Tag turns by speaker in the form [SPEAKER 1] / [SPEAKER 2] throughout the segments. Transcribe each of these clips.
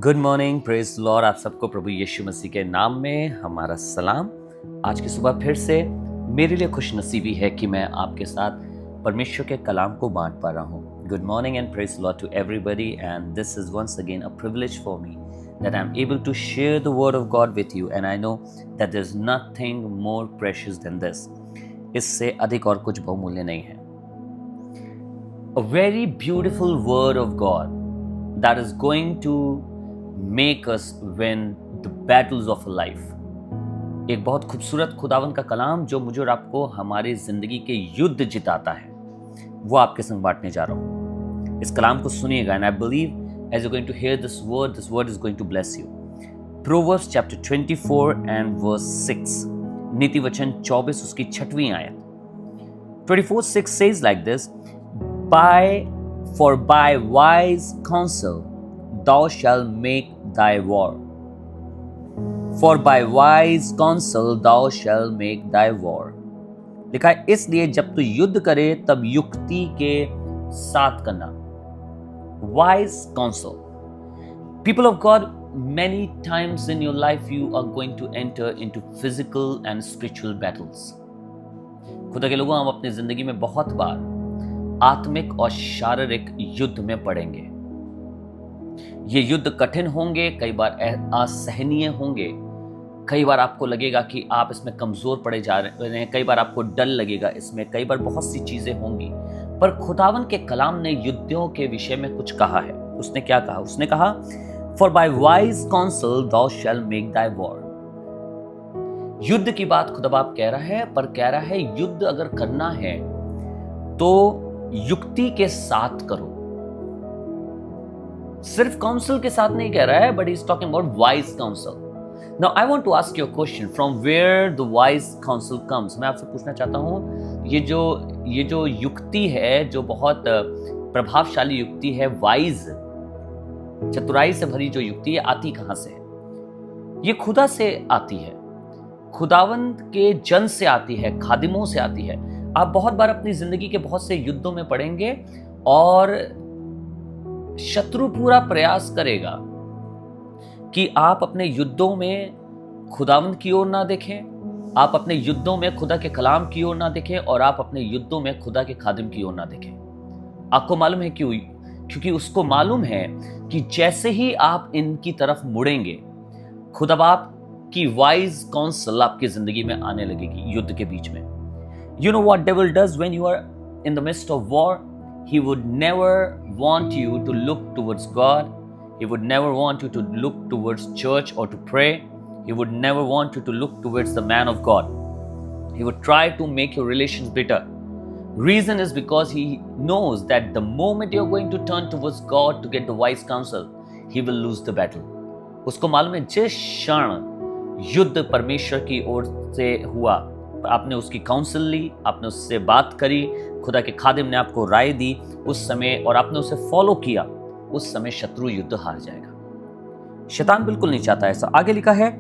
[SPEAKER 1] Good morning, praise Lord. आप सबको प्रभु यीशु मसीह के नाम में हमारा सलाम। आज की सुबह फिर से मेरे लिए खुश नसीबी है कि मैं आपके साथ परमेश्वर के कलाम को बांट पा रहा हूँ। Good morning and praise Lord to everybody, and this is once again a privilege for me that I'm able to share the word of God with you, and I know that there's nothing more precious than this. इससे अधिक और कुछ बहुमूल्य नहीं है। A very beautiful word of God that is going to make us win the battles of life. एक बहुत खूबसूरत खुदावन का कलाम जो मुझे और आपको हमारी जिंदगी के युद्ध जिताता है, वो आपके संग बांटने जा रहा हूं। इस कलाम को सुनिएगा, and I believe as you're going to hear this word is going to bless you. Proverbs chapter 24 and verse 6. नीति वचन 24 उसकी 6वीं आयत। 24:6 says like this, For by wise counsel thou shalt make thy war. For by wise counsel thou shalt make thy war. लिखा है, इसलिए जब तू युद्ध करे तब युक्ति के साथ करना। Wise counsel. People of God, many times in your life you are going to enter into physical and spiritual battles. खुदा के लोगों, हम अपनी जिंदगी में बहुत बार आत्मिक और शारीरिक युद्ध में पड़ेंगे। ये युद्ध कठिन होंगे, कई बार असहनीय होंगे, कई बार आपको लगेगा कि आप इसमें कमजोर पड़े जा रहे हैं, कई बार आपको डर लगेगा इसमें, कई बार बहुत सी चीजें होंगी। पर खुदावन के कलाम ने युद्धों के विषय में कुछ कहा है। उसने क्या कहा? उसने कहा, For by wise counsel thou shalt make thy war. युद्ध की बात खुदा बाप कह रहा है, पर कह रहा है युद्ध अगर करना है तो युक्ति के साथ करो। सिर्फ काउंसिल के साथ नहीं कह रहा है, but he is talking about wise council. Now I want to ask you a question, from where the wise counsel comes. मैं आपसे पूछना चाहता हूँ, ये जो युक्ति है, जो बहुत प्रभावशाली युक्ति है, वाइज, चतुराई से भरी जो युक्ति है, आती कहाँ से है? ये खुदा से आती है, खुदावंत के जन से आती है, खादिमों से आती है। आप बहुत बार अपनी जिंदगी के बहुत से युद्धों में पड़ेंगे और शत्रु पूरा प्रयास करेगा कि आप अपने युद्धों में खुदावंत की ओर ना देखें, आप अपने युद्धों में खुदा के कलाम की ओर ना देखें, और आप अपने युद्धों में खुदा के खादिम की ओर ना देखें। आपको मालूम है क्यों? क्योंकि उसको मालूम है कि जैसे ही आप इनकी तरफ मुड़ेंगे, खुदा बाप की वाइज काउंसिल आपकी जिंदगी में आने लगेगी युद्ध के बीच में। You know what devil does when you are in the midst of war? He would never want you to look towards God. He would never want you to look towards church or to pray. He would never want you to look towards the man of God. He would try to make your relations bitter. Reason is because he knows that the moment you're going to turn towards God to get the wise counsel, he will lose the battle. उसको मालूम है जिस क्षण युद्ध परमेश्वर की ओर से हुआ, आपने उसकी काउंसिल ली, आपने उससे बात करी, खुदा के खादिम ने आपको राय दी, उस समय और आपने उसे फॉलो किया, उस समय शत्रु युद्ध हार जाएगा। शैतान बिल्कुल नहीं चाहता ऐसा। आगे लिखा है,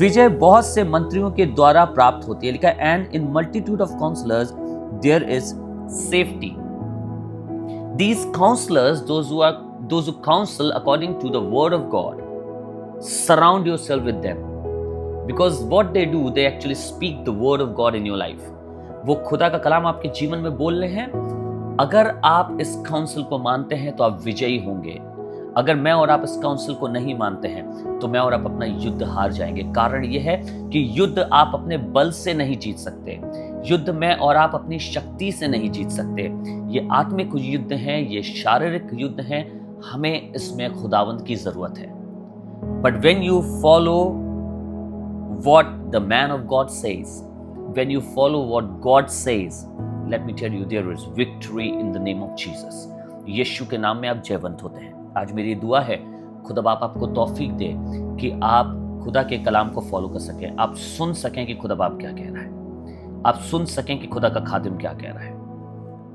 [SPEAKER 1] विजय बहुत से मंत्रियों के द्वारा प्राप्त होती है। लिखा है, and in multitude of counsellors there is safety. These counsellors, those who counsel according to the word of God, surround yourself with them, because what they do, they actually speak the word of God in your life. वो खुदा का कलाम आपके जीवन में बोल रहे हैं। अगर आप इस काउंसिल को मानते हैं तो आप विजयी होंगे। अगर मैं और आप इस काउंसिल को नहीं मानते हैं तो मैं और आप अपना युद्ध हार जाएंगे। कारण यह है कि युद्ध आप अपने बल से नहीं जीत सकते, युद्ध में और आप अपनी शक्ति से नहीं जीत सकते। ये आत्मिक युद्ध हैं, ये शारीरिक युद्ध हैं, हमें इसमें खुदावंत की जरूरत है। But when you follow what the man of God says, when you follow what God says, let me tell you, there is victory in the name of Jesus. यीशु के नाम में आप जयवंत होते हैं। आज मेरी दुआ है खुदा बाप आपको तौफीक दे कि आप खुदा के कलाम को फॉलो कर सकें, आप सुन सकें कि खुदा बाप क्या कह रहा है, आप सुन सकें कि खुदा का खादिम क्या कह रहा है।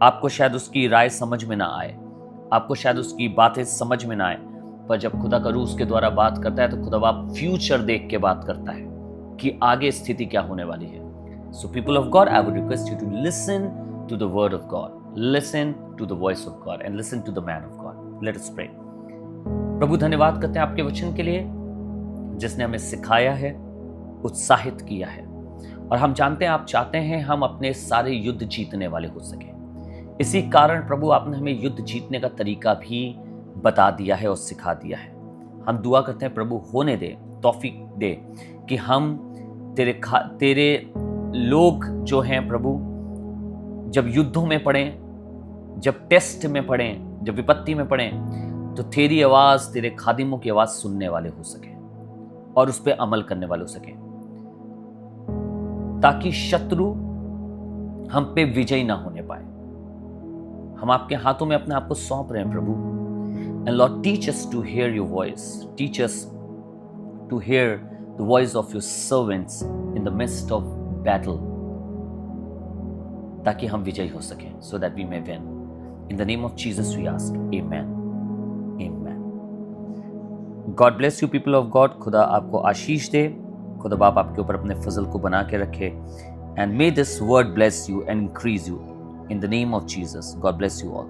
[SPEAKER 1] आपको शायद उसकी राय समझ में ना आए, आपको शायद उसकी बातें समझ में ना आए, पर जब खुदा का रूह उसके द्वारा बात करता है तो खुदा बाप फ्यूचर देख के बात करता है कि आगे स्थिति क्या होने वाली है। So people of God, I would request you to listen to the word of God, listen to the voice of God, and listen to the man of God. Let us pray. प्रभु धन्यवाद करते हैं आपके वचन के लिए जिसने हमें सिखाया है, उत्साहित किया है। और हम जानते हैं आप चाहते हैं हम अपने सारे युद्ध जीतने वाले हो सके। इसी कारण प्रभु आपने हमें युद्ध जीतने का तरीका भी बता दिया है और सिखा दिया है। हम दुआ करते हैं प्रभु होने दे, तौफीक दे कि हम तेरे लोग जो हैं प्रभु, जब युद्धों में पड़ें, जब टेस्ट में पड़ें, जब विपत्ति में पड़ें, तो तेरी आवाज, तेरे खादिमों की आवाज सुनने वाले हो सके और उस पर अमल करने वाले हो सके, ताकि शत्रु हम पे विजयी ना होने पाए। हम आपके हाथों में अपने आप को सौंप रहे हैं प्रभु। And Lord, teach us to hear your voice, teach us to hear the voice of your servants in the mist of battle, ताकि हम विजयी हो सके, so that we may win. In the name of Jesus we ask, amen, amen. God bless you people of God. खुदा आपको आशीष दे, खुदा बाप आपके ऊपर अपने फजल को बना के रखे। And may this word bless you and increase you in the name of Jesus. God bless you all.